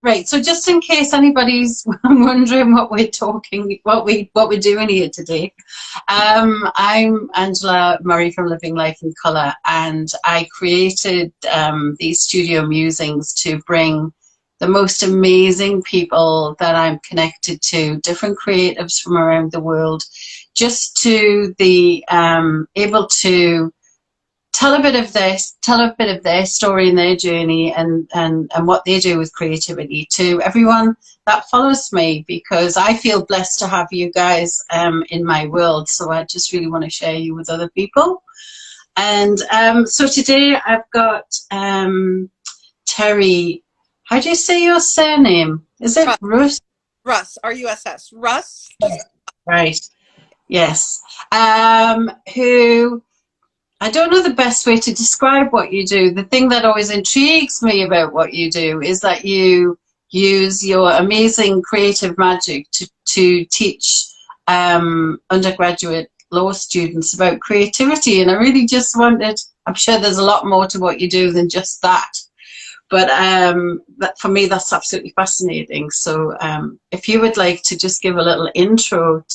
Right. So just in case anybody's wondering what we're doing here today, I'm Angela Murray from Living Life in Colour, and I created these Studio Musings to bring the most amazing people that I'm connected to, different creatives from around the world, just to the able to tell a bit of their story and their journey and what they do with creativity to everyone that follows me, because I feel blessed to have you guys in my world. So I just really want to share you with other people. And so today I've got Terri. How do you say your surname? Is it Russ? Russ, R-U-S-S. Russ? Right. Yes. Who... I don't know the best way to describe what you do. The thing that always intrigues me about what you do is that you use your amazing creative magic to teach undergraduate law students about creativity. And I really just wondered, I'm sure there's a lot more to what you do than just that. But for me, that's absolutely fascinating. So if you would like to just give a little intro,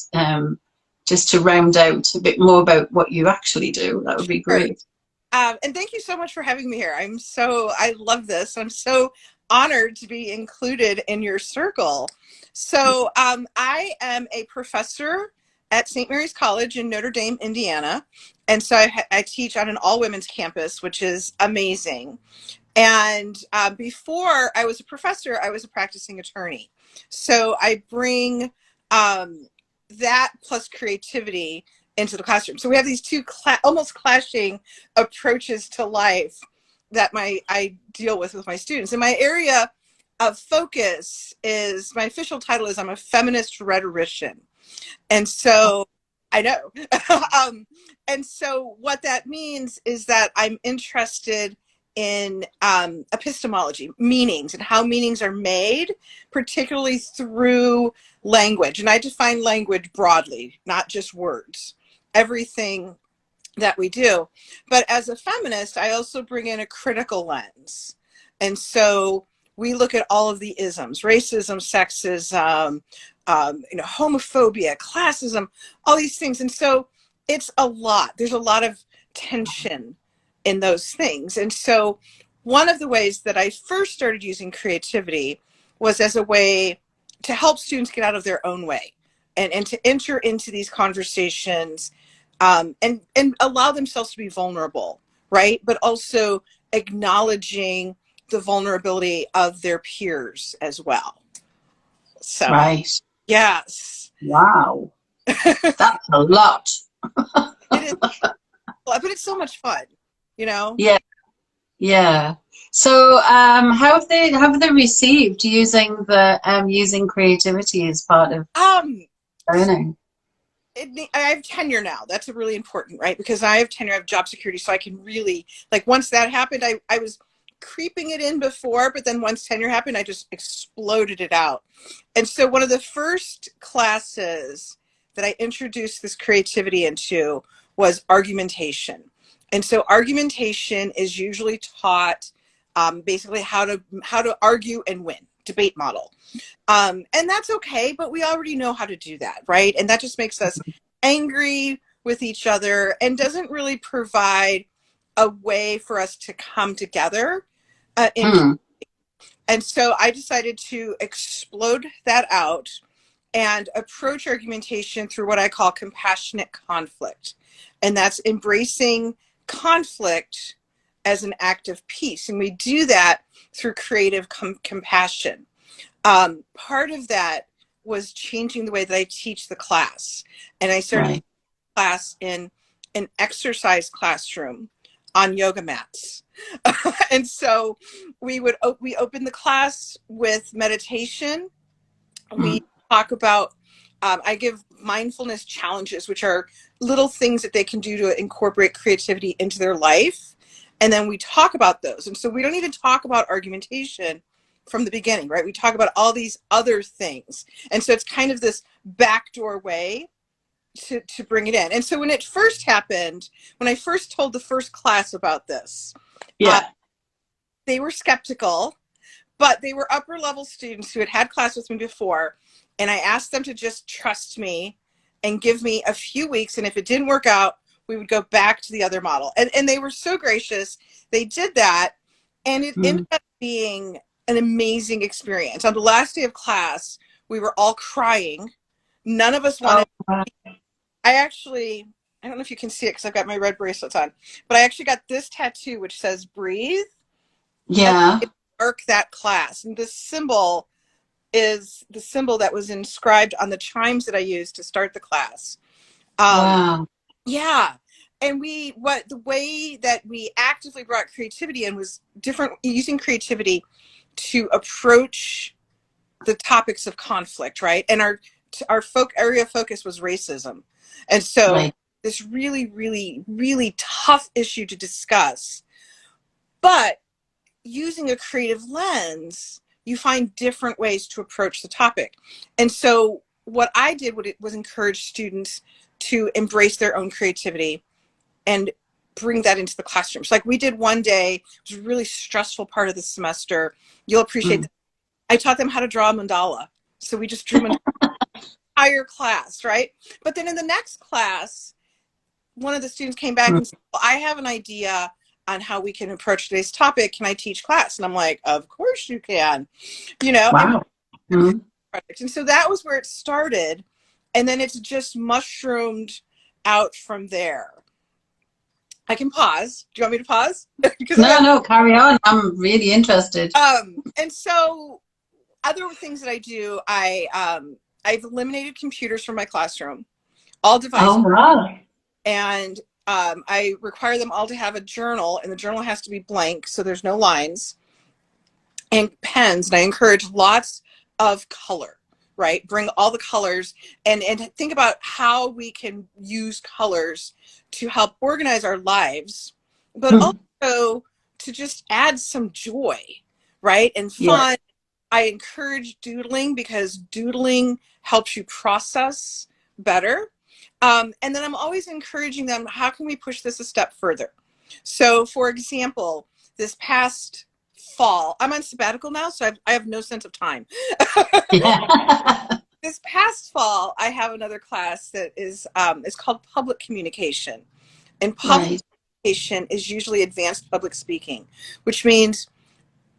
just to round out a bit more about what you actually do, that would be great. And thank you so much for having me here. I love this. I'm so honored to be included in your circle. So I am a professor at St. Mary's College in Notre Dame, Indiana. And so I teach on an all-women's campus, which is amazing. And before I was a professor, I was a practicing attorney. So I bring that plus creativity into the classroom. So we have these two almost clashing approaches to life that I deal with my students. And my area of focus is, my official title is, I'm a feminist rhetorician. And so I know. And so what that means is that I'm interested in epistemology, meanings, and how meanings are made, particularly through language. And I define language broadly, not just words, everything that we do. But as a feminist, I also bring in a critical lens. And so we look at all of the isms: racism, sexism, homophobia, classism, all these things. And so it's a lot. There's a lot of tension in those things. And so one of the ways that I first started using creativity was as a way to help students get out of their own way and to enter into these conversations and allow themselves to be vulnerable, right? But also acknowledging the vulnerability of their peers as well. So, right. Yes. Wow. That's a lot. It is, but it's so much fun, you know? Yeah. Yeah. So how have they received using creativity as part of learning? I have tenure now. That's really important, right? Because I have tenure, I have job security, so I can really, like, once that happened, I was creeping it in before, but then once tenure happened, I just exploded it out. And so one of the first classes that I introduced this creativity into was argumentation. And so argumentation is usually taught basically how to argue and win, debate model. And that's okay, but we already know how to do that, right? And that just makes us angry with each other and doesn't really provide a way for us to come together. And so I decided to explode that out and approach argumentation through what I call compassionate conflict. And that's embracing conflict as an act of peace. And we do that through creative compassion. Part of that was changing the way that I teach the class. And I started class in an exercise classroom on yoga mats. And so we open the class with meditation. We talk about, I give mindfulness challenges, which are little things that they can do to incorporate creativity into their life. And then we talk about those. And so we don't even talk about argumentation from the beginning, right? We talk about all these other things. And so it's kind of this backdoor way to bring it in. And so when it first happened, when I first told the first class about this, they were skeptical, But they were upper level students who had had class with me before, and I asked them to just trust me and give me a few weeks, and if it didn't work out, we would go back to the other model. And they were so gracious. They did that, and it ended up being an amazing experience. On the last day of class, we were all crying. None of us wanted. Wow. I don't know if you can see it because I've got my red bracelets on, but I actually got this tattoo which says breathe. Yeah. Mark that class. And this symbol is the symbol that was inscribed on the chimes that I used to start the class. Wow. Yeah. And the way that we actively brought creativity in was different, using creativity to approach the topics of conflict, right? And our area of focus was racism. And so Right. this really, really, really tough issue to discuss. But using a creative lens, you find different ways to approach the topic. And so what I did was encourage students to embrace their own creativity and bring that into the classrooms. Like we did one day, it was a really stressful part of the semester. You'll appreciate that. I taught them how to draw a mandala. So we just drew mandala entire class, right? But then in the next class, one of the students came back and said, well, I have an idea on how we can approach today's topic. Can I teach class? And I'm like, of course you can, you know. Wow. And so that was where it started. And then it's just mushroomed out from there. I can pause. Do you want me to pause? No, carry on. I'm really interested. And so other things that I do, I've eliminated computers from my classroom, all devices. Oh, wow. And I require them all to have a journal, and the journal has to be blank, so there's no lines, and pens. And I encourage lots of color, right? Bring all the colors and think about how we can use colors to help organize our lives, but also to just add some joy, right? And fun. Yeah. I encourage doodling because doodling helps you process better. And then I'm always encouraging them, how can we push this a step further? So for example, this past fall, I'm on sabbatical now, so I have no sense of time. This past fall, I have another class that is called public communication. And public communication is usually advanced public speaking, which means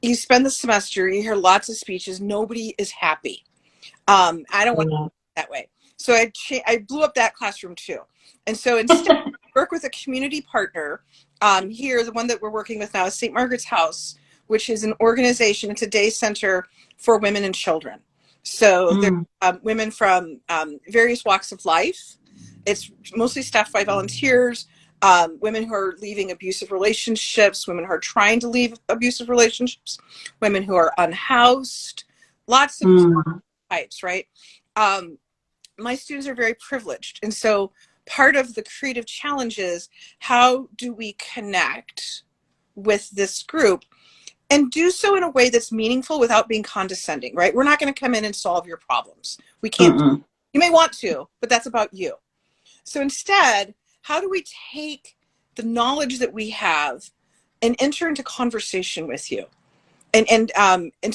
you spend the semester, you hear lots of speeches, nobody is happy. I don't want to that way. So I blew up that classroom too. And so instead, I work with a community partner here. The one that we're working with now is St. Margaret's House, which is an organization. It's a day center for women and children. So they're women from various walks of life. It's mostly staffed by volunteers, women who are leaving abusive relationships, women who are trying to leave abusive relationships, women who are unhoused, lots of types, right? My students are very privileged. And so part of the creative challenge is, how do we connect with this group and do so in a way that's meaningful without being condescending, right? We're not going to come in and solve your problems. We can't. You may want to, but that's about you. So instead, how do we take the knowledge that we have and enter into conversation with you? And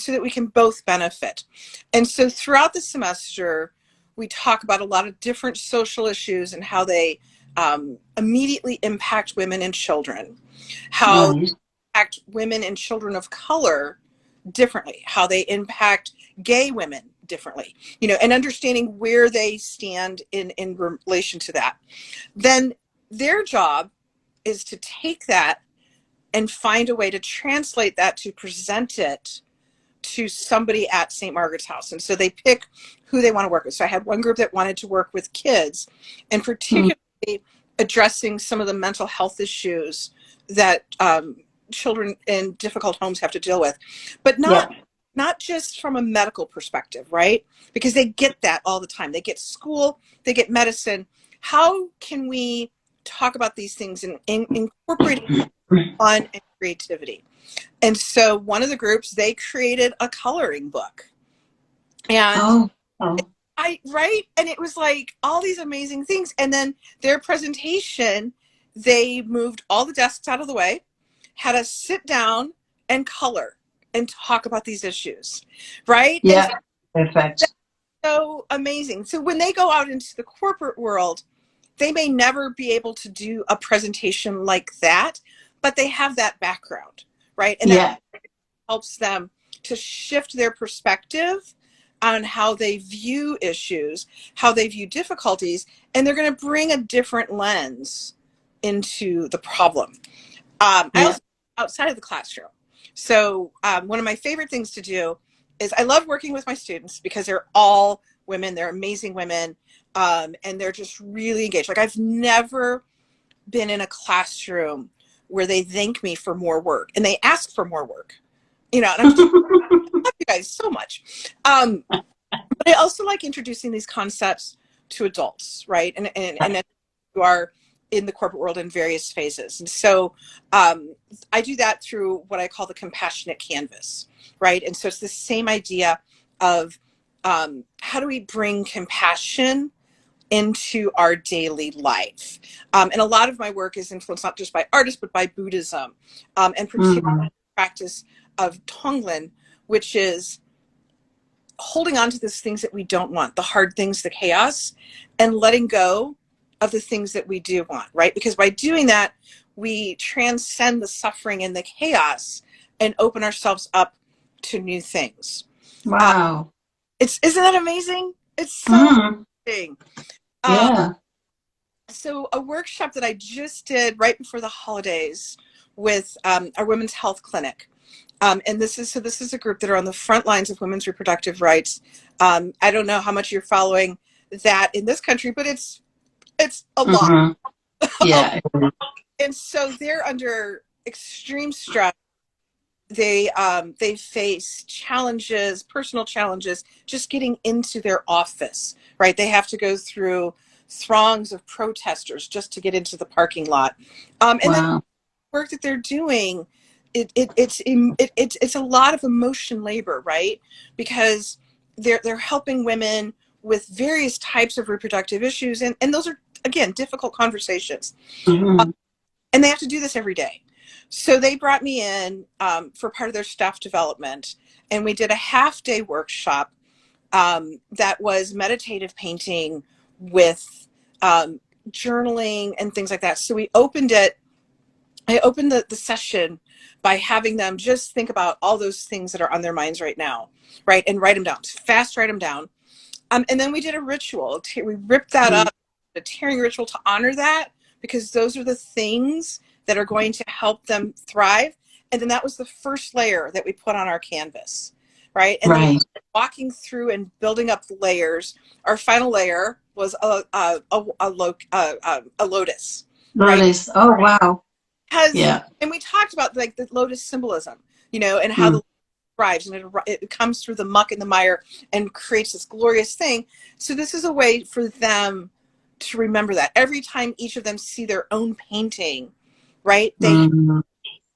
so that we can both benefit. And so throughout the semester, we talk about a lot of different social issues and how they immediately impact women and children, how they impact women and children of color differently, how they impact gay women differently, you know, and understanding where they stand in relation to that. Then their job is to take that and find a way to translate that, to present it to somebody at St. Margaret's House. And so they pick who they want to work with. So I had one group that wanted to work with kids, and particularly addressing some of the mental health issues that children in difficult homes have to deal with, but not just from a medical perspective, right? Because they get that all the time. They get school, they get medicine. How can we talk about these things and incorporate fun and creativity? And so one of the groups, they created a coloring book. And and it was like all these amazing things. And then their presentation, they moved all the desks out of the way, had us sit down and color. and talk about these issues, right? Yeah, And perfect. so amazing. So when they go out into the corporate world, they may never be able to do a presentation like that, but they have that background, right? And that helps them to shift their perspective on how they view issues, how they view difficulties, and they're going to bring a different lens into the problem. I also, outside of the classroom. So one of my favorite things to do is I love working with my students because they're all women. They're amazing women. And they're just really engaged. Like, I've never been in a classroom where they thank me for more work and they ask for more work, you know, and I'm just, I love you guys so much. But I also like introducing these concepts to adults, right? And who are in the corporate world in various phases. And so I do that through what I call the compassionate canvas, right? And so it's the same idea of how do we bring compassion into our daily life? And a lot of my work is influenced not just by artists, but by Buddhism, and particularly the practice of Tonglen, which is holding on to those things that we don't want, the hard things, the chaos, and letting go of the things that we do want, right? Because by doing that, we transcend the suffering and the chaos and open ourselves up to new things. Wow. Isn't that amazing? It's so amazing. So a workshop that I just did right before the holidays with our women's health clinic. And this is a group that are on the front lines of women's reproductive rights. I don't know how much you're following that in this country, but it's a lot. Yeah. And so they're under extreme stress. They face challenges, personal challenges, just getting into their office, right? They have to go through throngs of protesters just to get into the parking lot. And then the work that they're doing, it's a lot of emotion labor, right? Because they're helping women with various types of reproductive issues, and those are, again, difficult conversations. And they have to do this every day. So they brought me in for part of their staff development, and we did a half-day workshop that was meditative painting with journaling and things like that. So I opened the session by having them just think about all those things that are on their minds right now, right? And write them down, fast write them down. And then we did a ritual. We ripped that up, a tearing ritual to honor that, because those are the things that are going to help them thrive. And then that was the first layer that we put on our canvas, right? And then walking through and building up the layers. Our final layer was a lotus. Lotus. Right? Oh, wow. And we talked about like the lotus symbolism, you know, and how the thrives, and it comes through the muck and the mire and creates this glorious thing. So this is a way for them to remember that every time each of them see their own painting, right? They have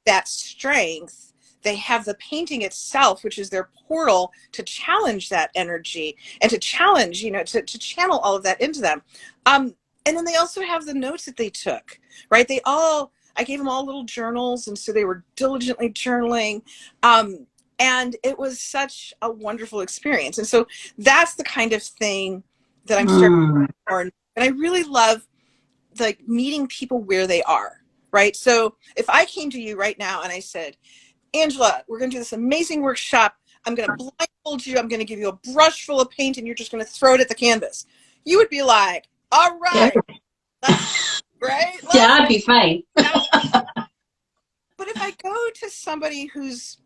that strength. They have the painting itself, which is their portal to challenge that energy and to challenge, you know, to channel all of that into them. And then they also have the notes that they took, right? I gave them all little journals, and so they were diligently journaling. And it was such a wonderful experience. And so that's the kind of thing that I'm starting to learn. And I really love like meeting people where they are, right? So if I came to you right now and I said, Angela, we're going to do this amazing workshop. I'm going to blindfold you. I'm going to give you a brush full of paint, and you're just going to throw it at the canvas. You would be like, all right. Right? Yeah, I'd be fine. But if I go to somebody who's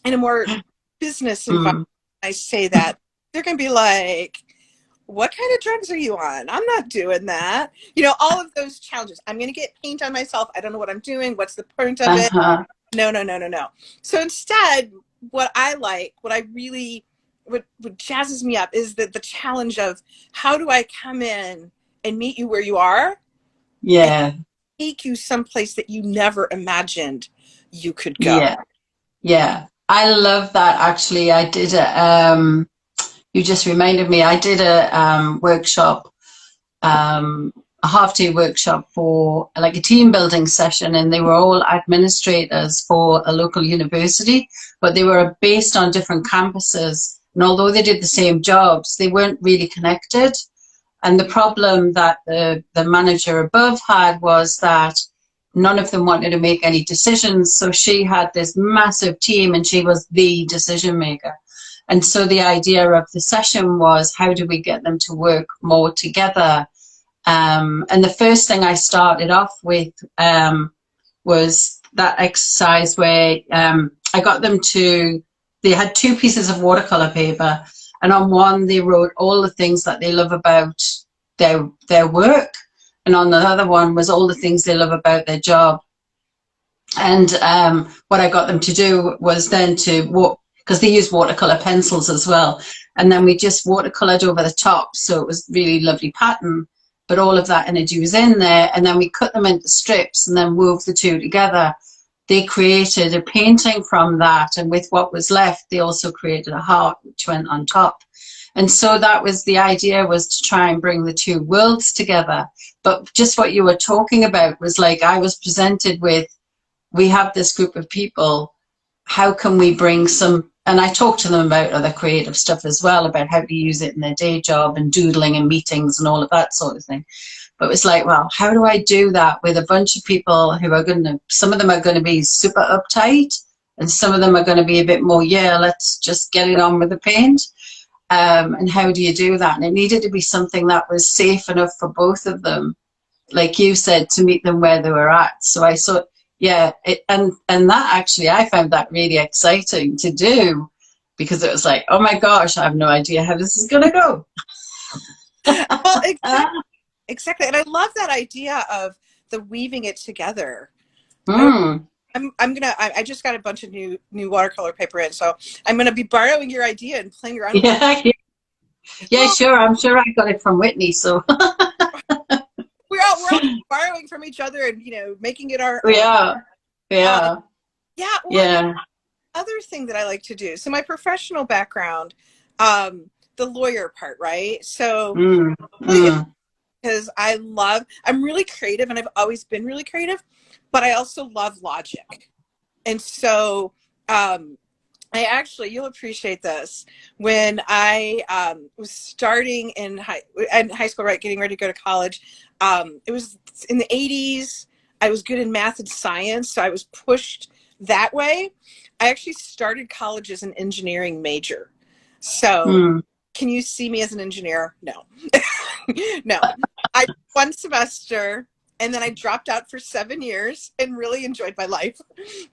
in a more business environment, I say that, they're going to be like, what kind of drugs are you on? I'm not doing that. You know, all of those challenges. I'm going to get paint on myself. I don't know what I'm doing. What's the point of it? No. So instead, what really jazzes me up is the challenge of, how do I come in and meet you where you are? Yeah. Take you someplace that you never imagined you could go. Yeah. I love that. Actually, I did you just reminded me, I did a workshop, a half-day workshop for like a team building session, and they were all administrators for a local university, but they were based on different campuses. And although they did the same jobs, they weren't really connected. And the problem that the manager above had was that none of them wanted to make any decisions. So she had this massive team and she was the decision maker. And so the idea of the session was, how do we get them to work more together? And the first thing I started off with was that exercise where I got them to, they had 2 pieces of watercolor paper, and on one they wrote all the things that they love about their work, and on the other one was all the things they love about their job. And what I got them to do was then to, because they use watercolor pencils as well, and then we just watercolored over the top, so it was really lovely pattern, but all of that energy was in there. And then we cut them into strips and then wove the 2 together. They created a painting from that, and with what was left, they also created a heart which went on top. And so that was the idea, was to try and bring the 2 worlds together. But just what you were talking about was like, I was presented with, we have this group of people, how can we bring some, and I talked to them about other creative stuff as well, about how to use it in their day job and doodling and meetings and all of that sort of thing. But it's like, well, how do I do that with a bunch of people who are going to, some of them are going to be super uptight, and some of them are going to be a bit more, yeah, let's just get it on with the paint. And how do you do that? And it needed to be something that was safe enough for both of them, like you said, to meet them where they were at. So I saw, yeah, and that actually, I found that really exciting to do, because it was like, oh my gosh, I have no idea how this is going to go. Well, exactly. And I love that idea of the weaving it together. I just got a bunch of new watercolor paper in, so I'm gonna be borrowing your idea and playing around with it. Yeah, sure. I'm sure I got it from Whitney, so we're all borrowing from each other and, you know, making it our own. Other thing that I like to do, so my professional background, the lawyer part, right? So because I'm really creative, and I've always been really creative, but I also love logic. And so I actually, you'll appreciate this, when I was starting in high school, right, getting ready to go to college, it was in the 80s. I was good in math and science, so I was pushed that way. I actually started college as an engineering major. So can you see me as an engineer? No. No. I did 1 semester, and then I dropped out for 7 years and really enjoyed my life.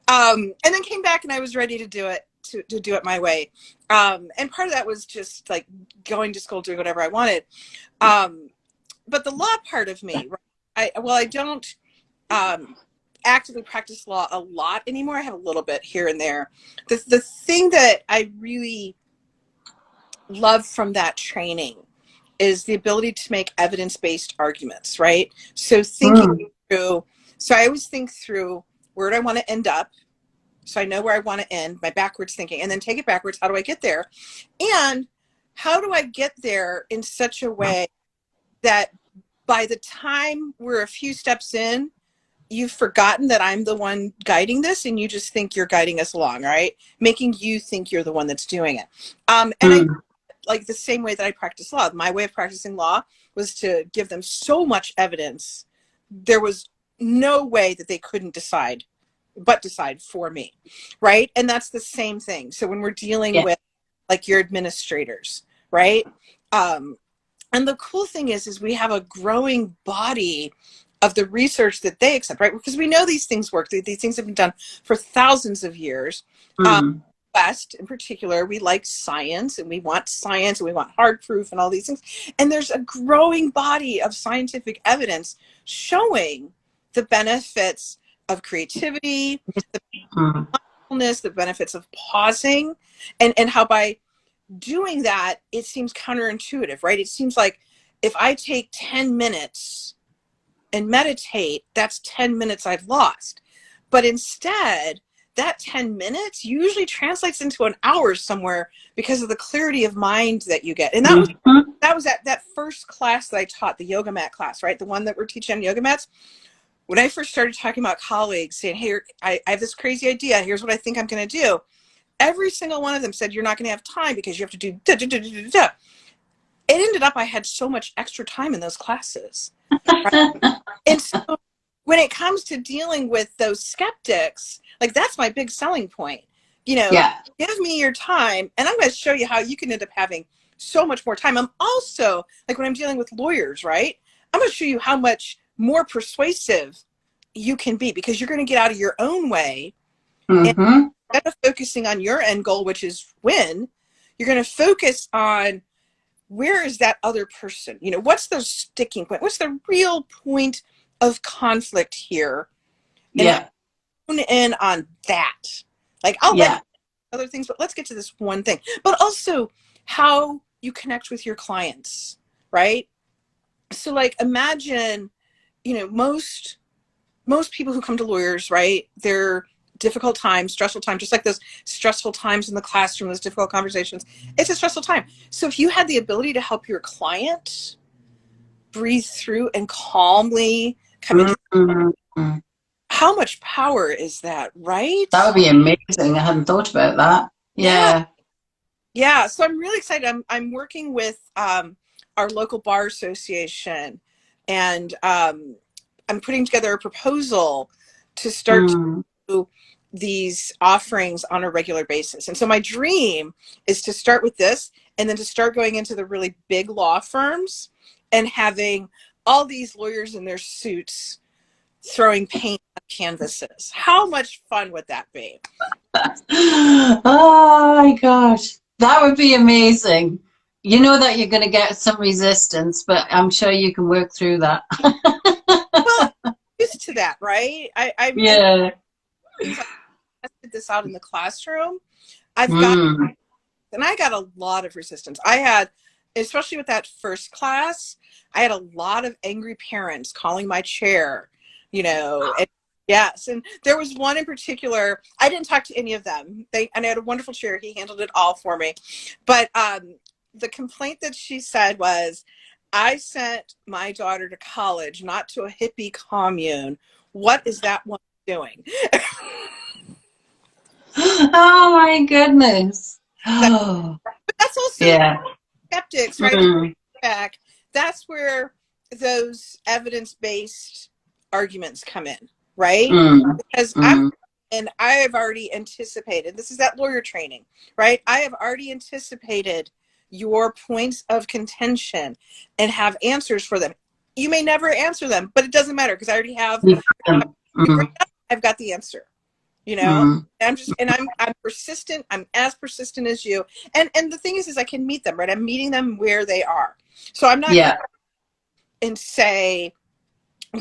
And then came back, and I was ready to do it, to do it my way. And part of that was just like going to school, doing whatever I wanted. But the law part of me, right? I don't actively practice law a lot anymore. I have a little bit here and there. The thing that I really love from that training is the ability to make evidence-based arguments, right? So thinking through, so I always think through, where do I want to end up? So I know where I want to end, my backwards thinking, and then take it backwards. How do I get there? And how do I get there in such a way that by the time we're a few steps in, you've forgotten that I'm the one guiding this, and you just think you're guiding us along, right? Making you think you're the one that's doing it. And I, like the same way that I practice law, my way of practicing law was to give them so much evidence. There was no way that they couldn't decide for me, right? And that's the same thing. So when we're dealing with like your administrators, right? And the cool thing is we have a growing body of the research that they accept, right? Because we know these things work. These things have been done for thousands of years. West in particular, we like science, and we want science, and we want hard proof and all these things. And there's a growing body of scientific evidence showing the benefits of creativity, the mindfulness, the benefits of pausing, and how by doing that, it seems counterintuitive, right? It seems like if I take 10 minutes and meditate, that's 10 minutes I've lost. But instead, that 10 minutes usually translates into an hour somewhere because of the clarity of mind that you get. And that was that first class that I taught, the yoga mat class, right? The one that we're teaching on yoga mats. When I first started talking about colleagues saying, hey, I have this crazy idea. Here's what I think I'm going to do. Every single one of them said, you're not going to have time because you have to do da, da, da, da, da, da. It ended up I had so much extra time in those classes. Right? And so when it comes to dealing with those skeptics, like that's my big selling point. You know, give me your time and I'm going to show you how you can end up having so much more time. I'm also, like when I'm dealing with lawyers, right? I'm going to show you how much more persuasive you can be because you're going to get out of your own way. And instead of focusing on your end goal, which is win, you're going to focus on where is that other person? You know, what's the sticking point? What's the real point of conflict here? And hone in on that. Like I'll let other things, but let's get to this one thing. But also how you connect with your clients, right? So like imagine, you know, most people who come to lawyers, right? They're difficult times, stressful times, just like those stressful times in the classroom, those difficult conversations. It's a stressful time. So if you had the ability to help your client breathe through and calmly come into how much power is that, right? That would be amazing. I hadn't thought about that. Yeah. So I'm really excited. I'm working with our local bar association, and I'm putting together a proposal to start to do these offerings on a regular basis. And so my dream is to start with this and then to start going into the really big law firms and having all these lawyers in their suits throwing paint on canvases. How much fun would that be? Oh my gosh, that would be amazing. You know that you're going to get some resistance, but I'm sure you can work through that. Well, I'm used to that, right? I tested this out in the classroom. I got a lot of resistance. I had, especially with that first class, I had a lot of angry parents calling my chair, you know, and yes. And there was one in particular, I didn't talk to any of them. And I had a wonderful chair. He handled it all for me. But the complaint that she said was, I sent my daughter to college, not to a hippie commune. What is that one doing? Oh my goodness. But that's also skeptics, right? Back. That's where those evidence-based arguments come in, right? Because I have already anticipated, this is that lawyer training, right? I have already anticipated your points of contention and have answers for them. You may never answer them, but it doesn't matter because I already have, I've got the answer, you know, and I'm persistent. I'm as persistent as you. And the thing is I can meet them, right? I'm meeting them where they are. So I'm not going to and say,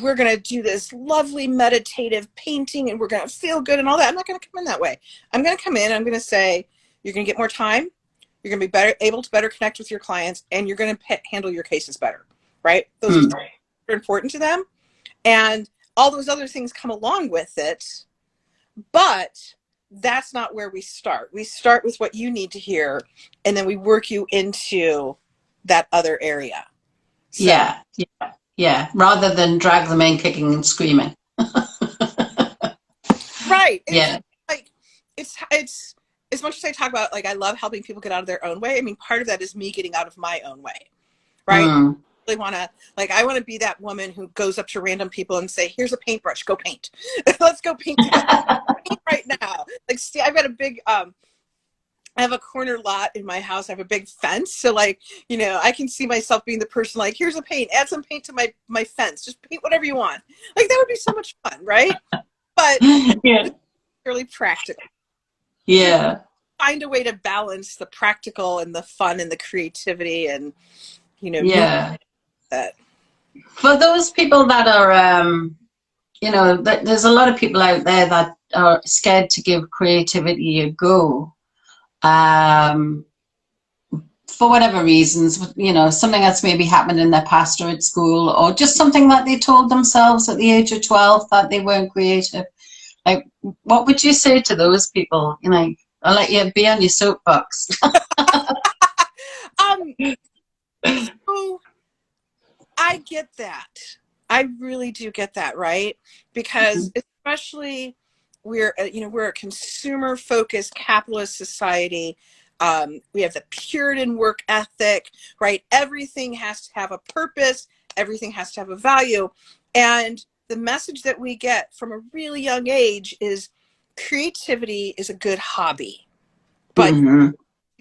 we're going to do this lovely meditative painting and we're going to feel good and all that. I'm not going to come in that way. I'm going to come in, I'm going to say, you're going to get more time. You're going to be able to better connect with your clients, and you're going to handle your cases better, right? Those are important to them. And all those other things come along with it. But that's not where we start. We start with what you need to hear, and then we work you into that other area. So, yeah. Rather than drag them in kicking and screaming. Right. It's as much as I talk about, like, I love helping people get out of their own way. I mean, part of that is me getting out of my own way, right? I really want to, like, I want to be that woman who goes up to random people and say, here's a paintbrush, go paint. Let's go paint together. Paint right now. Like, see, I've got a big, I have a corner lot in my house. I have a big fence. So, like, you know, I can see myself being the person, like, here's a paint, add some paint to my fence. Just paint whatever you want. Like, that would be so much fun, right? But it's really practical. Yeah. Find a way to balance the practical and the fun and the creativity and, you know, that. For those people that are, you know, there's a lot of people out there that are scared to give creativity a go. For whatever reasons, you know, something that's maybe happened in their past or at school, or just something that they told themselves at the age of 12 that they weren't creative. Like, what would you say to those people? You know, I'll let you be on your soapbox. Um, so I get that. I really do get that, right? Because especially we're a consumer focused capitalist society. We have the Puritan work ethic, right? Everything has to have a purpose. Everything has to have a value. And the message that we get from a really young age is creativity is a good hobby, but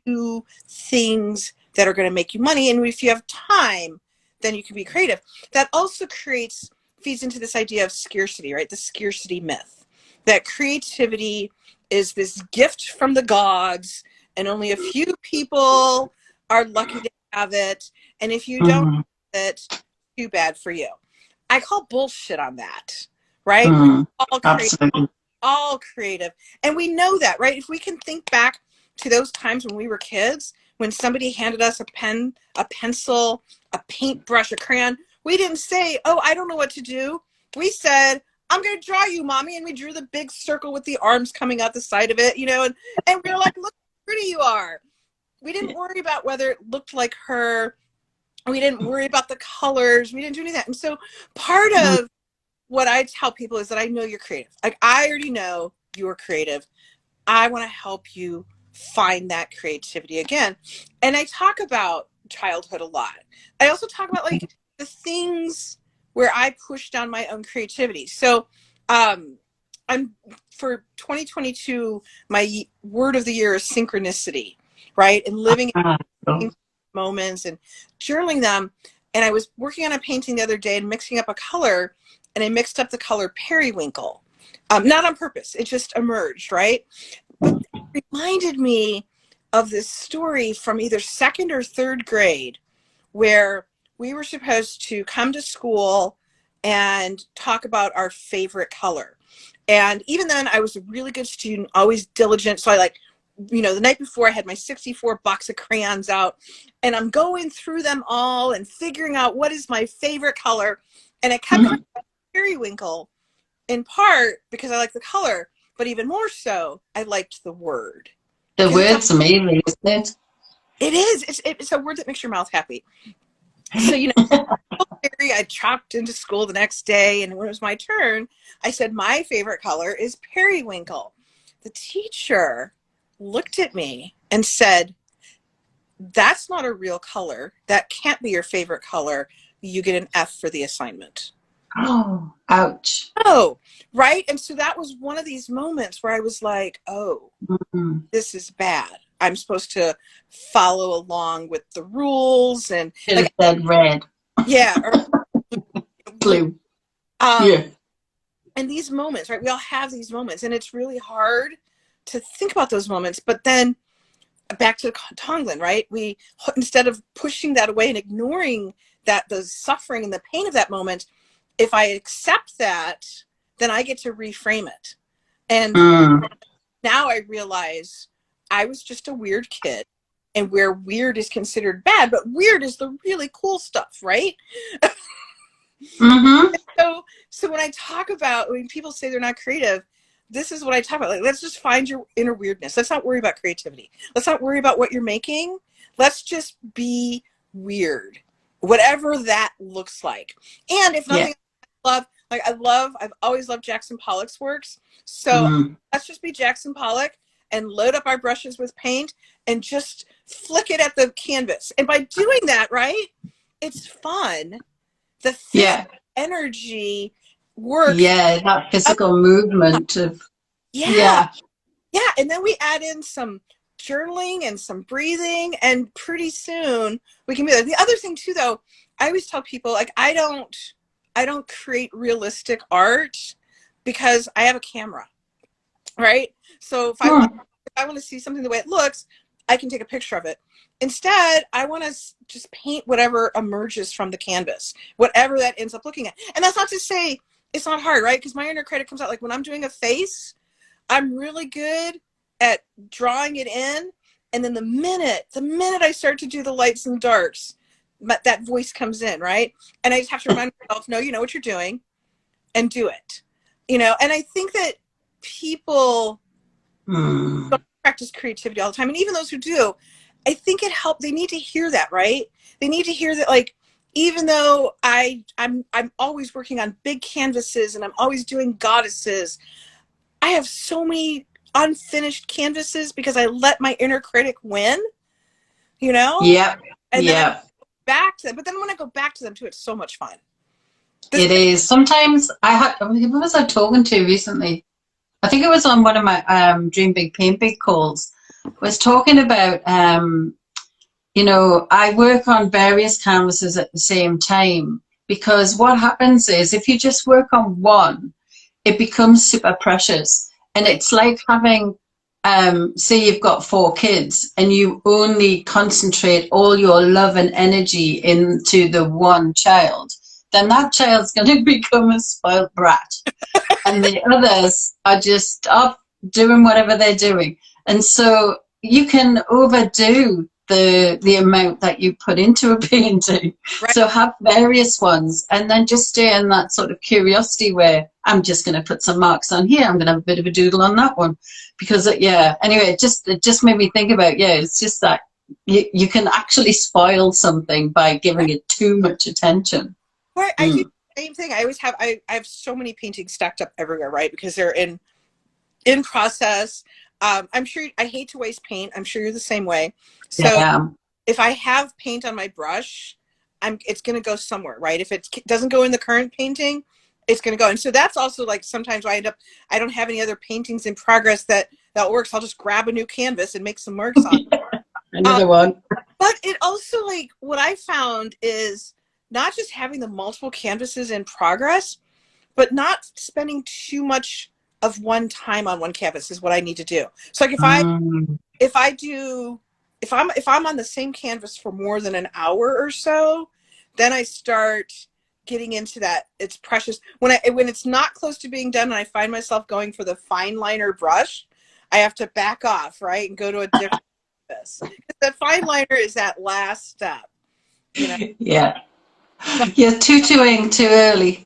do things that are going to make you money. And if you have time, then you can be creative. That also feeds into this idea of scarcity, right? The scarcity myth, that creativity is this gift from the gods and only a few people are lucky to have it. And if you don't have it, too bad for you. I call bullshit on that, right? We're Absolutely. all creative. And we know that, right? If we can think back to those times when we were kids, when somebody handed us a pen, a pencil, a paintbrush, a crayon, we didn't say, oh, I don't know what to do. We said, I'm going to draw you, mommy. And we drew the big circle with the arms coming out the side of it, and we were like, look how pretty you are. We didn't worry about whether it looked like her. We didn't worry about the colors. We didn't do any of that. And so part of what I tell people is that I know you're creative. Like, I already know you're creative. I want to help you find that creativity again. And I talk about childhood a lot. I also talk about like the things where I push down my own creativity. So I'm for 2022, my word of the year is synchronicity, right? And living in moments and journaling them. And I was working on a painting the other day and mixing up a color, and I mixed up the color periwinkle. Not on purpose, it just emerged, right? But it reminded me of this story from either second or third grade where we were supposed to come to school and talk about our favorite color. And even then, I was a really good student, always diligent. So I the night before, I had my 64 box of crayons out, and I'm going through them all and figuring out what is my favorite color. And I kept coming back to periwinkle, in part because I like the color, but even more so, I liked the word. The word's amazing, isn't it? It is. It's a word that makes your mouth happy. So, I chopped into school the next day, and when it was my turn, I said, my favorite color is periwinkle. The teacher looked at me and said, that's not a real color. That can't be your favorite color. You get an F for the assignment. Oh, ouch. Oh, right. And so that was one of these moments where I was like, oh, this is bad. I'm supposed to follow along with the rules and like said red. Yeah. Or blue. Yeah. And these moments, right? We all have these moments, and it's really hard to think about those moments. But then back to Tonglen, right? We, instead of pushing that away and ignoring that, the suffering and the pain of that moment, if I accept that, then I get to reframe it. And now I realize I was just a weird kid, and where weird is considered bad, but weird is the really cool stuff, right? So when I talk about, when people say they're not creative, this is what I talk about. Like, let's just find your inner weirdness. Let's not worry about creativity. Let's not worry about what you're making. Let's just be weird, whatever that looks like. And if nothing, I've always loved Jackson Pollock's works. So let's just be Jackson Pollock and load up our brushes with paint and just flick it at the canvas. And by doing that, right, it's fun. The energy works. Yeah, that physical movement of yeah. And then we add in some journaling and some breathing, and pretty soon we can be there. The other thing too, though, I always tell people, like, I don't create realistic art because I have a camera, right? So if I want to see something the way it looks, I can take a picture of it. Instead, I want to just paint whatever emerges from the canvas, whatever that ends up looking at. And that's not to say it's not hard, right? Because my inner critic comes out, like when I'm doing a face, I'm really good at drawing it in. And then the minute I start to do the lights and darks, that voice comes in, right? And I just have to remind myself, no, you know what you're doing, and do it. And I think that people Mm. don't practice creativity all the time, and even those who do, I think it helped. They need to hear that, right? They need to hear that, like, even though I'm always working on big canvases and I'm always doing goddesses, I have so many unfinished canvases because I let my inner critic win, you know? Yeah. And then I Yeah. go back to them. But then when I go back to them too, it's so much fun. It is. Sometimes who was I talking to recently? I think it was on one of my Dream Big Paint Big calls. I was talking about you know, I work on various canvases at the same time, because what happens is if you just work on one, it becomes super precious. And it's like having, say you've got 4 kids and you only concentrate all your love and energy into the one child, then that child's going to become a spoiled brat. And the others are just off doing whatever they're doing. And so you can overdo the amount that you put into a painting. Right. So have various ones and then just stay in that sort of curiosity where I'm just going to put some marks on here. I'm going to have a bit of a doodle on that one. Because, yeah, anyway, it just made me think about, yeah, it's just that you can actually spoil something by giving it too much attention. Right. I do the same thing. I have so many paintings stacked up everywhere, right? Because they're in process. I'm sure I hate to waste paint. I'm sure you're the same way. So Yeah. if I have paint on my brush, it's going to go somewhere, right? If it doesn't go in the current painting, it's going to go. And so that's also like sometimes I don't have any other paintings in progress that works. I'll just grab a new canvas and make some marks on it. Another one. But it also, like, what I found is not just having the multiple canvases in progress, but not spending too much of one time on one canvas is what I need to do. So like if I'm on the same canvas for more than an hour or so, then I start getting into that. It's precious when it's not close to being done and I find myself going for the fine liner brush, I have to back off, right, and go to a different canvas. The fine liner is that last step, you know. Yeah. You're tutoing too early.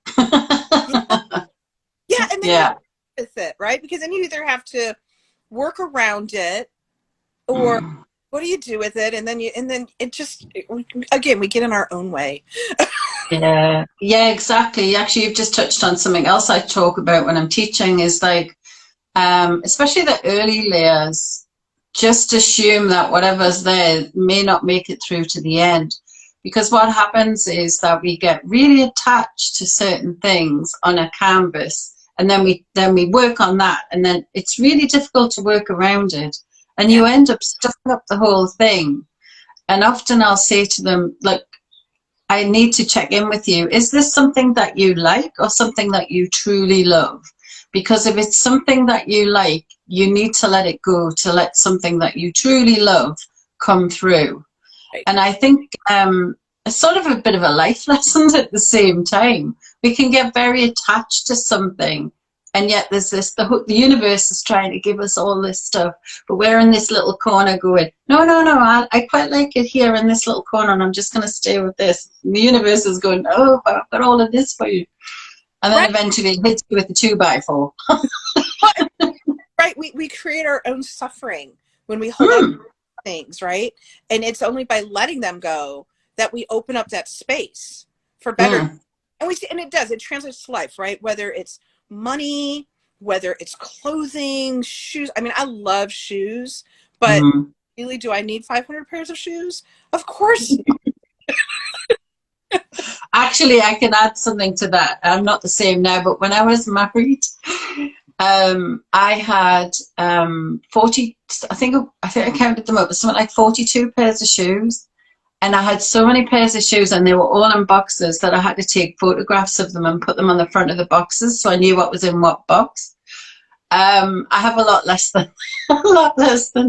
Yeah, and then Yeah. with it, right? Because then you either have to work around it, or what do you do with it? And then it just, again, we get in our own way. Yeah. Yeah, exactly. Actually, you've just touched on something else I talk about when I'm teaching is like, especially the early layers, just assume that whatever's there may not make it through to the end. Because what happens is that we get really attached to certain things on a canvas, and then we work on that, and then it's really difficult to work around it, and you end up stuffing up the whole thing. And often I'll say to them, look, I need to check in with you. Is this something that you like or something that you truly love? Because if it's something that you like, you need to let it go to let something that you truly love come through. Right. And I think it's sort of a bit of a life lesson at the same time. We can get very attached to something, and yet there's the universe is trying to give us all this stuff, but we're in this little corner going, no, I quite like it here in this little corner, and I'm just going to stay with this. And the universe is going, oh, I've got all of this for you. And then eventually it hits you with the 2x4. Right. We create our own suffering when we hold on to things, right? And it's only by letting them go that we open up that space for better. And we see, and it translates to life, right? Whether it's money, whether it's clothing, shoes. I mean, I love shoes, but really, do I need 500 pairs of shoes? Of course. Actually, I can add something to that. I'm not the same now, but when I was married, I had 40. I think I counted them up. It was something like 42 pairs of shoes, and I had so many pairs of shoes, and they were all in boxes that I had to take photographs of them and put them on the front of the boxes, so I knew what was in what box. I have a lot less than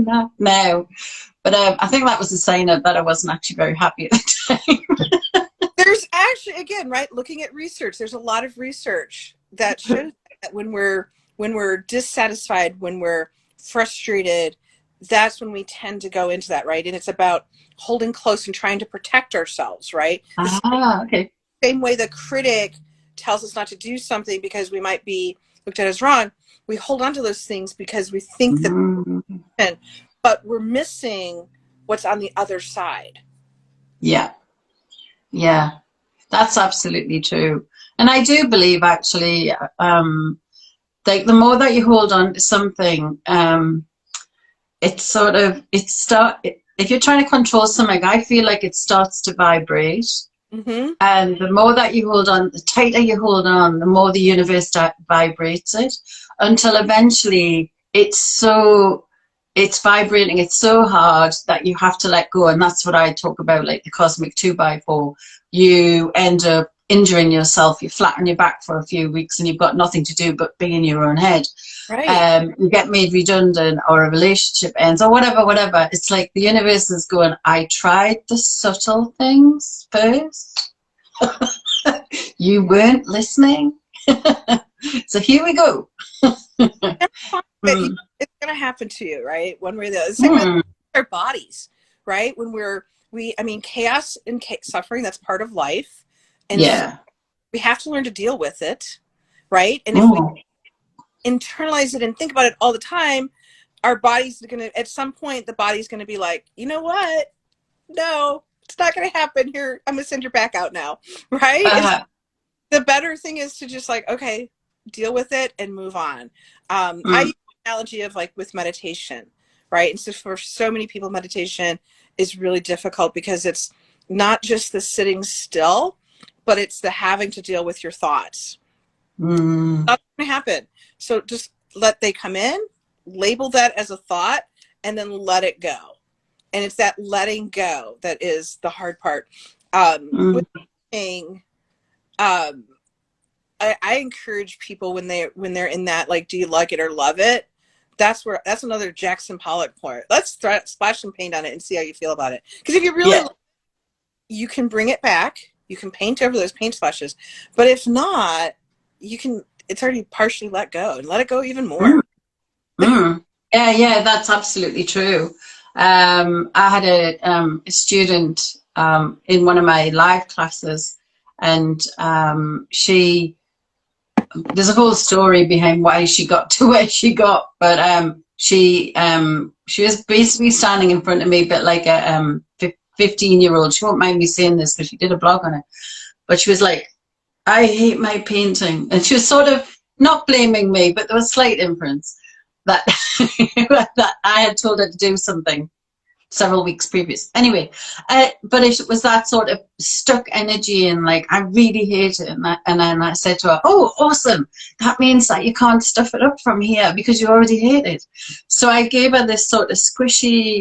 that now, but I think that was a sign that I wasn't actually very happy at the time. There's actually, again, right, looking at research, there's a lot of research that shows that when we're dissatisfied, when we're frustrated, that's when we tend to go into that, right? And it's about holding close and trying to protect ourselves, right? Okay. Same way the critic tells us not to do something because we might be looked at as wrong, we hold on to those things because we think that, but we're missing what's on the other side. Yeah. Yeah. That's absolutely true. And I do believe actually, like the more that you hold on to something, it's sort of, if you're trying to control something, I feel like it starts to vibrate. And the more that you hold on, the tighter you hold on, the more the universe vibrates it, until eventually it's vibrating, it's so hard that you have to let go. And that's what I talk about, like the cosmic 2x4. You end up injuring yourself, you flat on your back for a few weeks and you've got nothing to do but be in your own head. Right. You get made redundant, or a relationship ends, or whatever. It's like the universe is going, I tried the subtle things first. You weren't listening. So here we go. It's going to happen to you, right? One way or the other. Same with our bodies, right? When chaos and suffering, that's part of life. And so we have to learn to deal with it, right? And if we internalize it and think about it all the time, our body's going to, at some point, the body's going to be like, you know what? No, it's not going to happen here. I'm going to send your back out now, right? The better thing is to just like, okay, deal with it and move on. I use the analogy of like with meditation, right? And so for so many people, meditation is really difficult because it's not just the sitting still, but it's the having to deal with your thoughts. That's going to happen. So just they come in, label that as a thought, and then let it go. And it's that letting go that is the hard part. With saying, I encourage people when they're in that, like, do you like it or love it? That's another Jackson Pollock part. Let's splash some paint on it and see how you feel about it. Because if you really love it, you can bring it back. You can paint over those paint splashes. But if not, it's already partially let go, and let it go even more. Yeah, that's absolutely true. I had a student in one of my live classes, and there's a whole story behind why she got to where she got, but she was basically standing in front of me, but like a 15-year-old. She won't mind me saying this because she did a blog on it, but she was like, I hate my painting. And she was sort of not blaming me, but there was slight inference that, that I had told her to do something several weeks previous. Anyway, but it was that sort of stuck energy, and like, I really hate it. And then I said to her, oh, awesome. That means that you can't stuff it up from here because you already hate it. So I gave her this sort of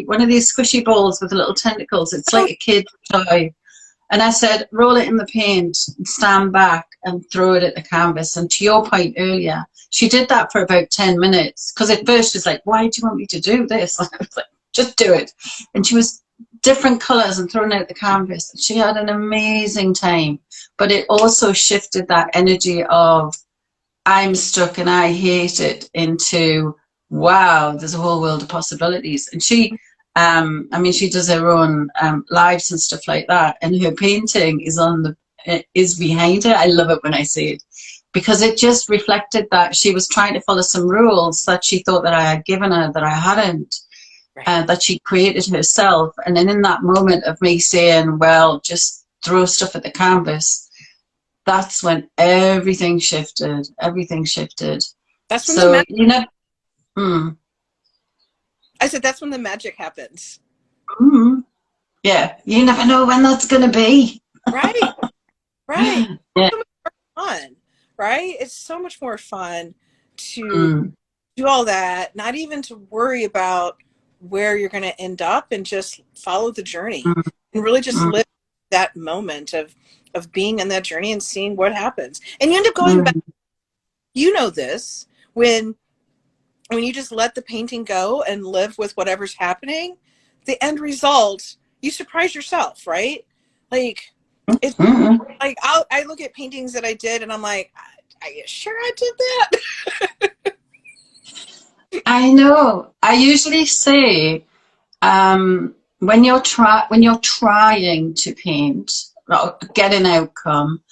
one of these squishy balls with little tentacles. It's like a kid's toy. And I said, roll it in the paint and stand back and throw it at the canvas. And to your point earlier, she did that for about 10 minutes. Because at first she was like, why do you want me to do this? And I was like, just do it. And she was different colors and throwing out the canvas. She had an amazing time. But it also shifted that energy of, I'm stuck and I hate it, into, wow, there's a whole world of possibilities. And she... she does her own lives and stuff like that, and her painting is behind her. I love it when I see it, because it just reflected that she was trying to follow some rules that she thought that I had given her that I hadn't, that she created herself. And then in that moment of me saying, well, just throw stuff at the canvas, that's when everything shifted. That's when I said, that's when the magic happens. Yeah, you never know when that's going to be. Right. Yeah. So much more fun, right? It's so much more fun to do all that, not even to worry about where you're going to end up, and just follow the journey and really just live that moment of being in that journey and seeing what happens. And you end up going back. You know this, when you just let the painting go and live with whatever's happening, the end result, you surprise yourself, right? Like, it's like, I look at paintings that I did and I'm like, are you sure I did that? I know. I usually say, when you're trying to paint or get an outcome,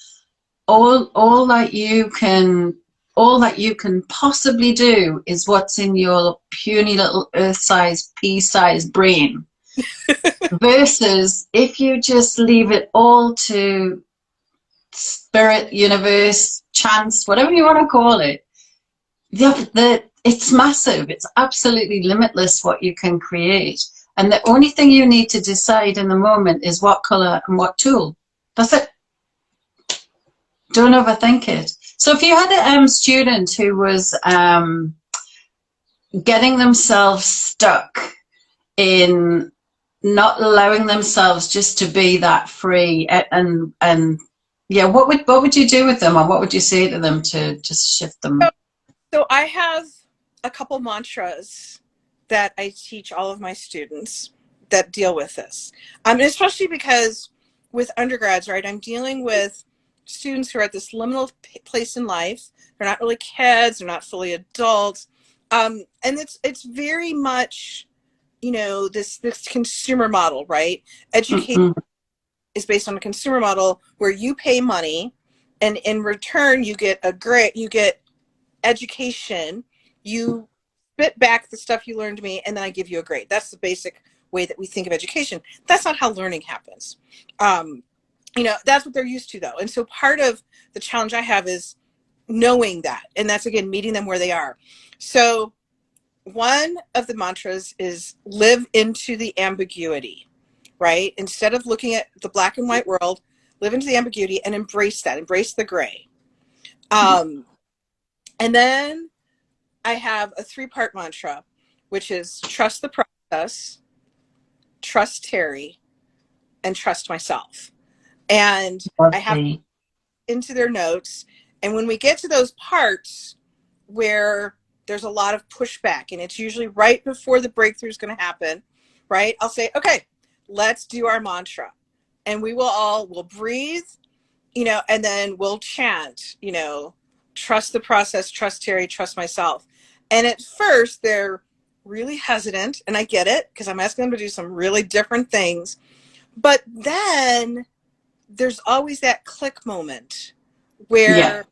all that you can possibly do is what's in your puny little earth-sized, pea-sized brain. Versus if you just leave it all to spirit, universe, chance, whatever you want to call it, it's massive. It's absolutely limitless what you can create. And the only thing you need to decide in the moment is what color and what tool. That's it. Don't overthink it. So if you had a student who was getting themselves stuck in not allowing themselves just to be that free, and yeah, what would you do with them, or what would you say to them to just shift them? So I have a couple mantras that I teach all of my students that deal with this. Especially because with undergrads, right, I'm dealing with students who are at this liminal place in life. They're not really kids, they're not fully adults. And it's very much, this consumer model, right? Education is based on a consumer model where you pay money and in return you get a grade, you get education, you spit back the stuff you learned to me, and then I give you a grade. That's the basic way that we think of education. That's not how learning happens. That's what they're used to, though. And so part of the challenge I have is knowing that. And that's, again, meeting them where they are. So one of the mantras is live into the ambiguity, right? Instead of looking at the black and white world, live into the ambiguity and embrace that. Embrace the gray. And then I have a 3-part mantra, which is trust the process, trust Terri, and trust myself. And I have into their notes. And when we get to those parts where there's a lot of pushback, and it's usually right before the breakthrough is going to happen, right? I'll say, okay, let's do our mantra. And we'll breathe, and then we'll chant, trust the process, trust Terri, trust myself. And at first they're really hesitant, and I get it because I'm asking them to do some really different things. But then there's always that click moment where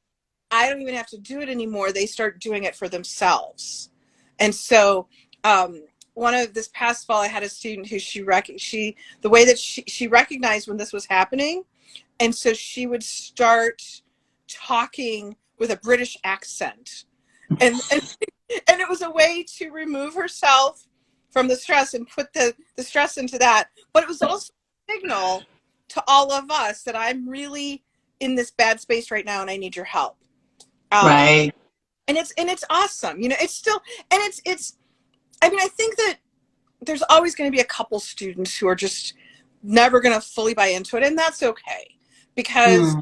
I don't even have to do it anymore. They start doing it for themselves. And so this past fall, I had a student who the way that she recognized when this was happening. And so she would start talking with a British accent. And it was a way to remove herself from the stress and put the stress into that. But it was also a signal to all of us that I'm really in this bad space right now and I need your help. Right. And it's awesome. It's still, and I think that there's always going to be a couple students who are just never going to fully buy into it. And that's okay, because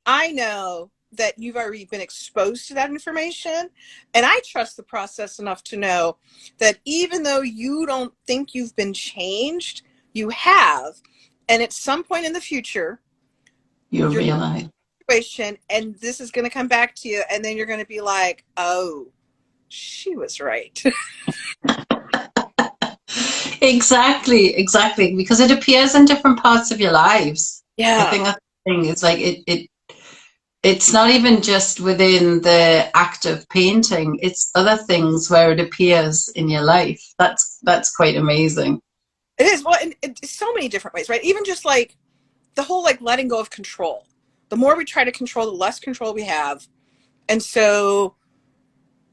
I know that you've already been exposed to that information. And I trust the process enough to know that even though you don't think you've been changed, you have. And at some point in the future, you'll realize situation, and this is going to come back to you. And then you're going to be like, oh, she was right. Exactly. Because it appears in different parts of your lives. Yeah. I think that's the thing. It's like it's not even just within the act of painting. It's other things where it appears in your life. That's quite amazing. It is. Well, and it's so many different ways, right? Even just like the whole letting go of control. The more we try to control, the less control we have. And so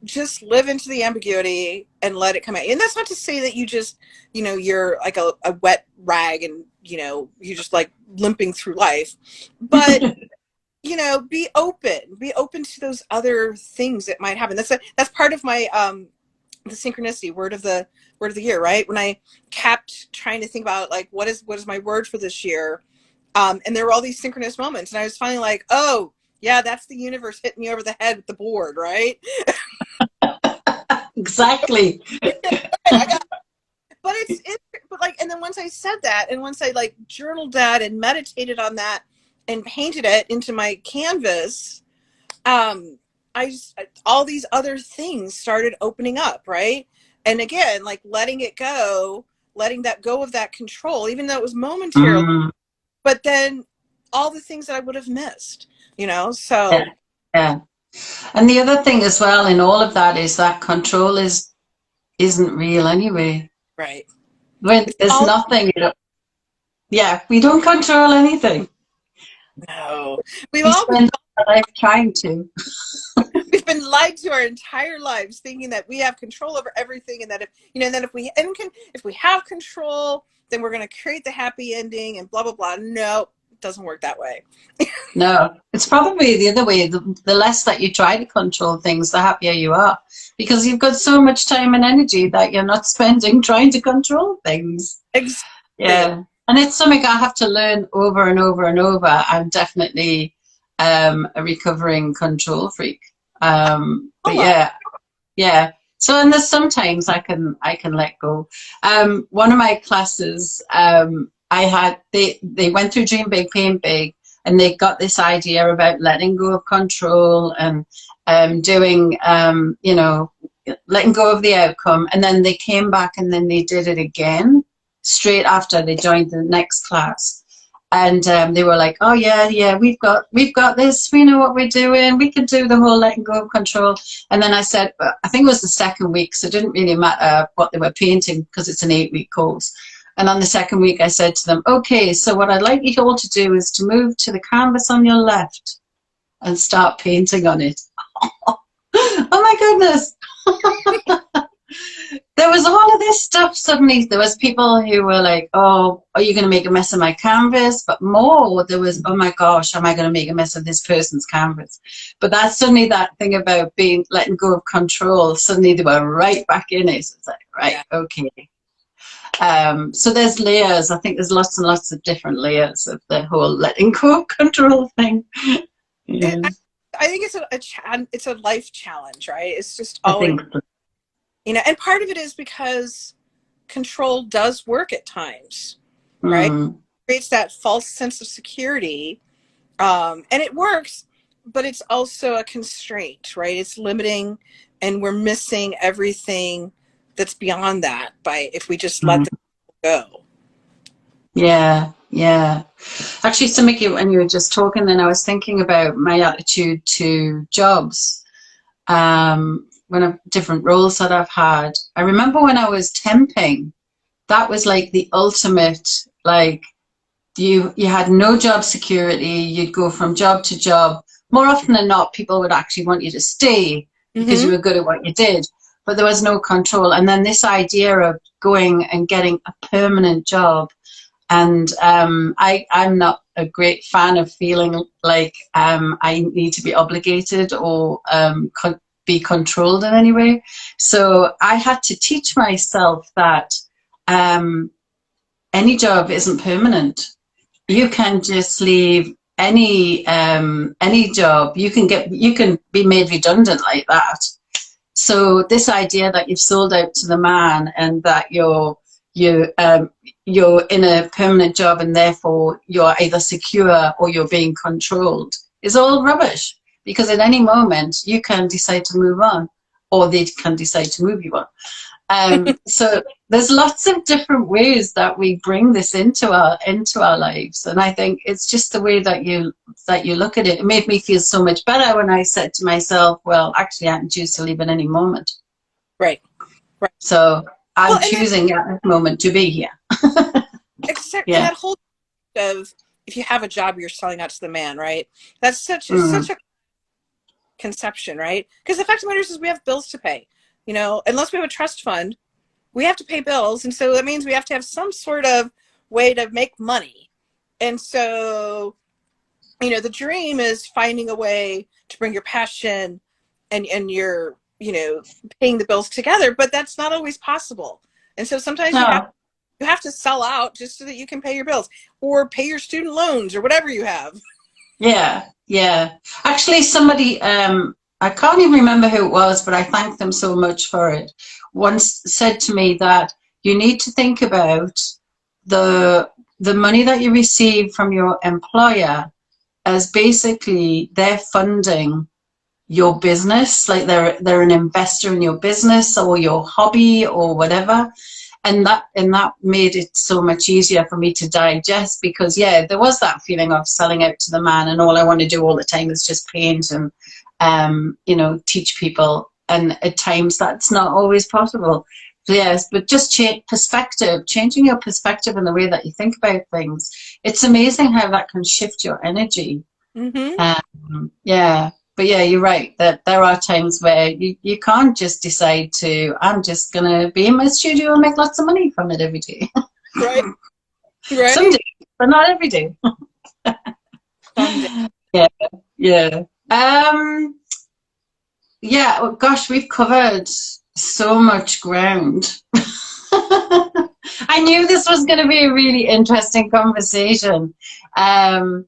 just live into the ambiguity and let it come out. And that's not to say that you just, you're like a wet rag and, you're just like limping through life. But, be open to those other things that might happen. That's part of my, the synchronicity word of the year, right? When I kept trying to think about what is my word for this year, and there were all these synchronous moments, and I was finally like, oh yeah, that's the universe hitting me over the head with the board, right? Exactly. But and then once I said that, and once I journaled that and meditated on that and painted it into my canvas, all these other things started opening up, right? And again, letting that go of that control, even though it was momentary, but then all the things that I would have missed, you know? So Yeah. Yeah. And the other thing as well in all of that is that control isn't real anyway. right. When It's there's all nothing, yeah, we don't control anything. no. We've We all been spend our life trying to. we've been lied to our entire lives, thinking that we have control over everything, and that if you know, and then if we have control, then we're going to create the happy ending, and blah blah blah. No, it doesn't work that way. No, it's probably the other way. The less that you try to control things, the happier you are. Because you've got so much time and energy that you're not spending trying to control things. Exactly. Yeah. And it's something I have to learn over and over and over. I'm definitely a recovering control freak. But yeah, yeah. So and there's sometimes I can let go. One of my classes, I had they went through Dream Big, Paint Big, and they got this idea about letting go of control and doing you know, letting go of the outcome, and then they came back and then they did it again straight after they joined the next class. And they were like, "Oh yeah, we've got this. We know what we're doing. We can do the whole letting go of control." And then I said, I think it was the second week, so it didn't really matter what they were painting because it's an 8-week course. And on the second week, I said to them, "Okay, so what I'd like you all to do is to move to the canvas on your left and start painting on it." Oh my goodness! There was all of this stuff suddenly. There was people who were like, "Oh, are you going to make a mess of my canvas?" But more, there was, "Oh my gosh, am I going to make a mess of this person's canvas?" But that's suddenly that thing about letting go of control. Suddenly they were right back in it. It's like, right, okay. So there's layers. I think there's lots and lots of different layers of the whole letting go of control thing. Yeah. I think it's a life challenge, right? It's just I always, think so. you know, and part of it is because control does work at times, right? It creates that false sense of security, and it works, but it's also a constraint, right? It's limiting, and we're missing everything that's beyond that if we just let them go. Yeah, yeah. Actually, Samiki, when you were just talking, then I was thinking about my attitude to jobs. Different roles that I've had. I remember when I was temping, that was like the ultimate, like you had no job security. You'd go from job to job. More often than not, people would actually want you to stay because you were good at what you did, but there was no control. And then this idea of going and getting a permanent job. And I'm not a great fan of feeling like I need to be obligated or be controlled in any way. So I had to teach myself that any job isn't permanent. You can just leave any job. You can be made redundant like that. So this idea that you've sold out to the man and that you're in a permanent job and therefore you're either secure or you're being controlled is all rubbish, because at any moment you can decide to move on or they can decide to move you on. So there's lots of different ways that we bring this into our lives, and I think it's just the way that you look at it. It made me feel so much better when I said to myself, well, actually I can choose to leave at any moment. Right. So I'm choosing at this moment to be here. Exactly. Yeah. And that whole of, if you have a job, you're selling out to the man, right? That's such a conception, right? Because the fact of the matter is we have bills to pay. You know, unless we have a trust fund, we have to pay bills. And so that means we have to have some sort of way to make money. And so, you know, the dream is finding a way to bring your passion and your, you know, paying the bills together, but that's not always possible. And so sometimes you have to sell out just so that you can pay your bills or pay your student loans or whatever you have. Yeah, yeah. Actually, somebody, I can't even remember who it was, but I thank them so much for it, once said to me that you need to think about the money that you receive from your employer as basically they're funding your business, like they're an investor in your business or your hobby or whatever. that made it so much easier for me to digest, because yeah, there was that feeling of selling out to the man, and all I want to do all the time is just paint and you know, teach people, and at times that's not always possible. Yes, but just changing your perspective and the way that you think about things. It's amazing how that can shift your energy. Yeah, but yeah, you're right that there are times where you can't just decide to, I'm just going to be in my studio and make lots of money from it every day. Right. Right. Some days, but not every day. Someday. Yeah, yeah. Yeah, well, gosh, we've covered so much ground. I knew this was going to be a really interesting conversation,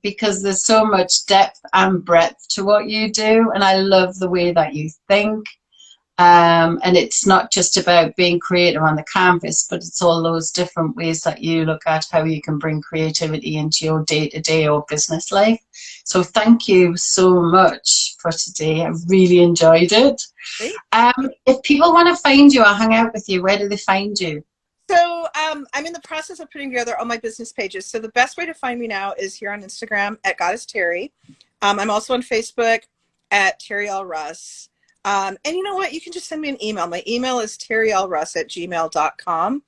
because there's so much depth and breadth to what you do, and I love the way that you think. And it's not just about being creative on the canvas, but it's all those different ways that you look at how you can bring creativity into your day-to-day or business life. So thank you so much for today. I really enjoyed it. If people want to find you or hang out with you, where do they find you? So I'm in the process of putting together all my business pages. So the best way to find me now is here on Instagram at Goddess Terri. I'm also on Facebook at Terri Russ. And you know what? You can just send me an email. My email is terrilruss@gmail.com.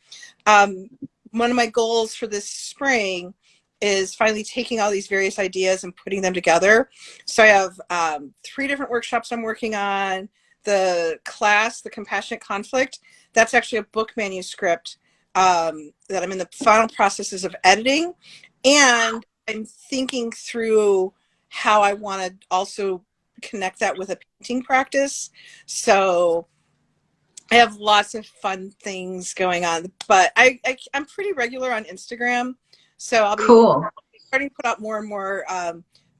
One of my goals for this spring is finally taking all these various ideas and putting them together. So I have 3 different workshops I'm working on. The class, The Compassionate Conflict, that's actually a book manuscript that I'm in the final processes of editing. And I'm thinking through how I want to also connect that with a painting practice. So I have lots of fun things going on, but I'm pretty regular on Instagram. So I'll be starting to put out more and more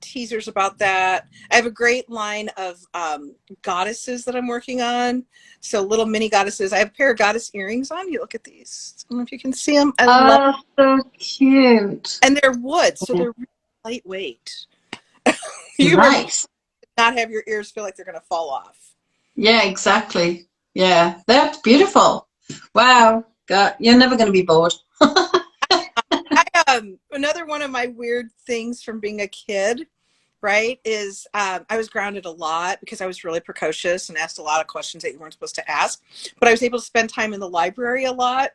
teasers about that. I have a great line of goddesses that I'm working on. So little mini goddesses. I have a pair of goddess earrings on. You look at these. I don't know if you can see them. I love so cute. And they're wood, so they're really lightweight. Nice. Not have your ears feel like they're going to fall off. Yeah, exactly. Yeah, that's beautiful. Wow. God, you're never going to be bored. Another one of my weird things from being a kid, right, is I was grounded a lot because I was really precocious and asked a lot of questions that you weren't supposed to ask. But I was able to spend time in the library a lot.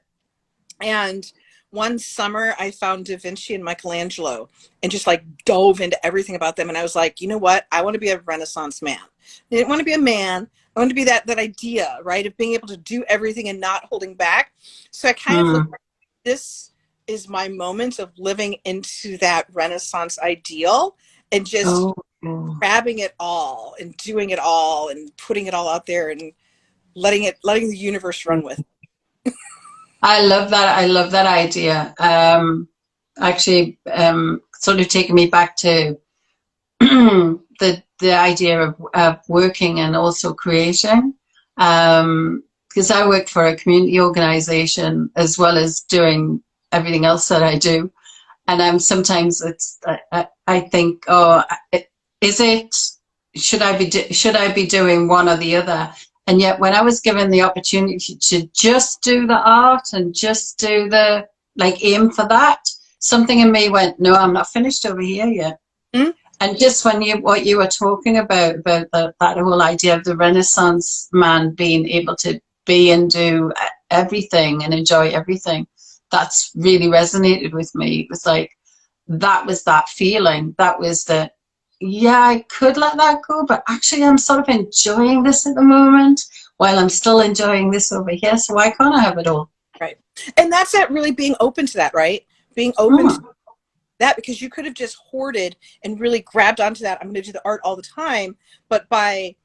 And one summer I found Da Vinci and Michelangelo and just like dove into everything about them. And I was like, you know what? I want to be a Renaissance man. I didn't want to be a man. I want to be that idea, right, of being able to do everything and not holding back. So I kind of looked, this is my moment of living into that Renaissance ideal and just grabbing it all and doing it all and putting it all out there and letting the universe run with it. I love that. I love that idea. Actually, sort of taking me back to the idea of working and also creating. Because I work for a community organization as well as doing everything else that I do. And sometimes I think, should I be doing one or the other? And yet when I was given the opportunity to just do the art and just do the, aim for that, something in me went, no, I'm not finished over here yet. And just what you were talking about that whole idea of the Renaissance man being able to be and do everything and enjoy everything, that's really resonated with me. It was like, that was that feeling. That was I could let that go, but actually I'm sort of enjoying this at the moment while I'm still enjoying this over here. So why can't I have it all? Right. And that's that really being open to that, right? Being open to that, because you could have just hoarded and really grabbed onto that. I'm going to do the art all the time. But by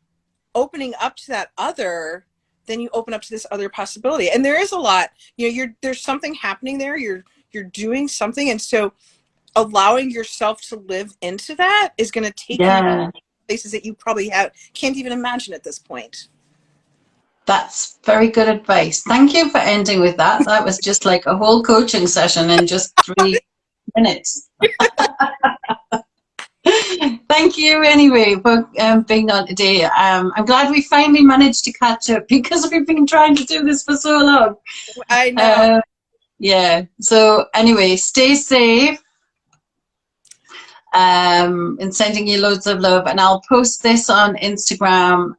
opening up to that other, then you open up to this other possibility. And there is a lot, there's something happening there. You're doing something. And so allowing yourself to live into that is going to take you to places that you probably can't even imagine at this point. That's very good advice. Thank you for ending with that. That was just like a whole coaching session in just 3 minutes. Thank you anyway for being on today. I'm glad we finally managed to catch up because we've been trying to do this for so long. I know. Yeah. So anyway, stay safe. And sending you loads of love, and I'll post this on Instagram,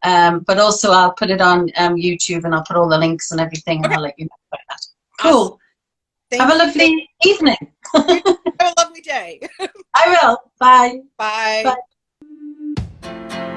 but also I'll put it on YouTube, and I'll put all the links and everything, and Okay. I'll let you know about that. Cool. Awesome. Have a lovely evening. Have a lovely day. I will. Bye. Bye. Bye.